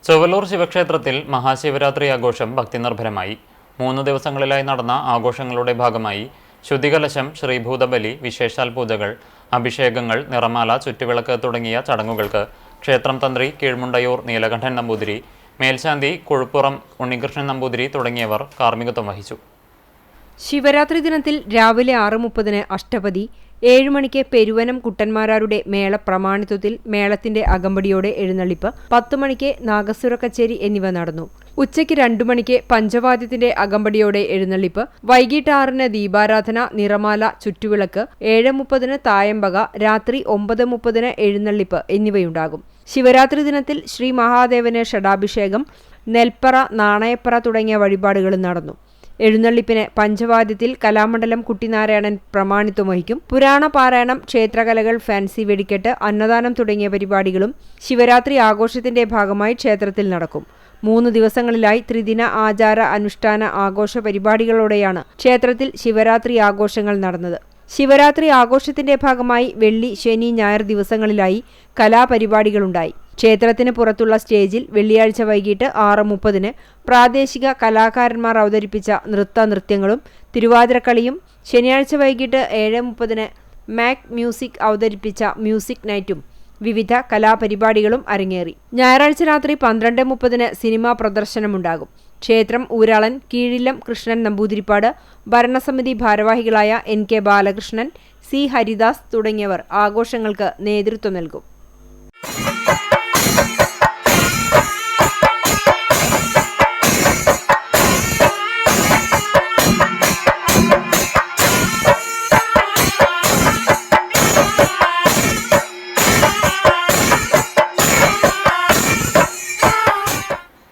ചൊവ്വലൂർ ശിവക്ഷേത്രത്തിൽ മഹാശിവരാത്രി ആഘോഷം ഭക്തിനിർഭരമായി. 3 ദിവസങ്ങളിലായി നടന്ന ആഘോഷങ്ങളുടെ ഭാഗമായി ശുദ്ധികലശം, ശ്രീഭൂതബലി, വിശേഷാൽ പൂജകൾ, അഭിഷേകങ്ങൾ, നിറമാല, ചുറ്റുവിളക്ക് തുടങ്ങിയ ചടങ്ങുകൾക്ക് ക്ഷേത്രം തന്ത്രി കീഴ്മുണ്ടയൂർ നീലകണ്ഠൻ നമ്പൂതിരി, മേൽശാന്തി കൊഴുപ്പുറം ഉണ്ണികൃഷ്ണൻ നമ്പൂതിരി തുടങ്ങിയവർ കാർമ്മികത്വം വഹിച്ചു. ശിവരാത്രി ദിനത്തിൽ രാവിലെ 6:30 അഷ്ടപതി, 7 മണിക്ക് പെരുവനം കുട്ടന്മാരാരുടെ മേള പ്രമാണിത്വത്തിൽ മേളത്തിന്റെ അകമ്പടിയോടെ എഴുന്നള്ളിപ്പ്, 10 മണിക്ക് നാഗസ്വര കച്ചേരി എന്നിവ നടന്നു. ഉച്ചയ്ക്ക് 2 മണിക്ക് പഞ്ചവാദ്യത്തിന്റെ അകമ്പടിയോടെ എഴുന്നള്ളിപ്പ്, വൈകിട്ട് 6-ന് ദീപാരാധന, നിറമാല, ചുറ്റുവിളക്ക്, 7:30 തായമ്പക, രാത്രി 9:30 എഴുന്നള്ളിപ്പ് എന്നിവയുണ്ടാകും. ശിവരാത്രി ദിനത്തിൽ ശ്രീ മഹാദേവന് ഷഡാഭിഷേകം, നെൽപ്പറ, നാണയപ്പറ തുടങ്ങിയ വഴിപാടുകളും നടന്നു. എഴുന്നള്ളിപ്പിന് പഞ്ചവാദ്യത്തിൽ കലാമണ്ഡലം കുട്ടിനാരായണൻ പ്രമാണിത്വം വഹിക്കും. പുരാണ പാരായണം, ക്ഷേത്രകലകൾ, ഫാൻസി വെടിക്കെട്ട്, അന്നദാനം തുടങ്ങിയ പരിപാടികളും ശിവരാത്രി ആഘോഷത്തിന്റെ ഭാഗമായി ക്ഷേത്രത്തിൽ നടക്കും. 3 ദിവസങ്ങളിലായി ത്രിദിന ആചാര അനുഷ്ഠാന ആഘോഷ പരിപാടികളോടെയാണ് ക്ഷേത്രത്തിൽ ശിവരാത്രി ആഘോഷങ്ങൾ നടന്നത്. ശിവരാത്രി ആഘോഷത്തിന്റെ ഭാഗമായി വെള്ളി, ശനി, ഞായർ ദിവസങ്ങളിലായി കലാപരിപാടികളുണ്ടായി. ക്ഷേത്രത്തിന് പുറത്തുള്ള സ്റ്റേജിൽ വെള്ളിയാഴ്ച വൈകിട്ട് 6:30 പ്രാദേശിക കലാകാരന്മാർ അവതരിപ്പിച്ച നൃത്യങ്ങളും തിരുവാതിരക്കളിയും, ശനിയാഴ്ച വൈകിട്ട് 7:30 മാക് മ്യൂസിക് അവതരിപ്പിച്ച മ്യൂസിക് നൈറ്റും വിവിധ കലാപരിപാടികളും അരങ്ങേറി. ഞായറാഴ്ച രാത്രി 12:30 സിനിമാ പ്രദർശനമുണ്ടാകും. ക്ഷേത്രം ഊരാളൻ കീഴിലം കൃഷ്ണൻ നമ്പൂതിരിപ്പാട് ഭരണസമിതി ഭാരവാഹികളായ NK ബാലകൃഷ്ണൻ, C ഹരിദാസ് തുടങ്ങിയവർ ആഘോഷങ്ങൾക്ക് നേതൃത്വം നൽകും.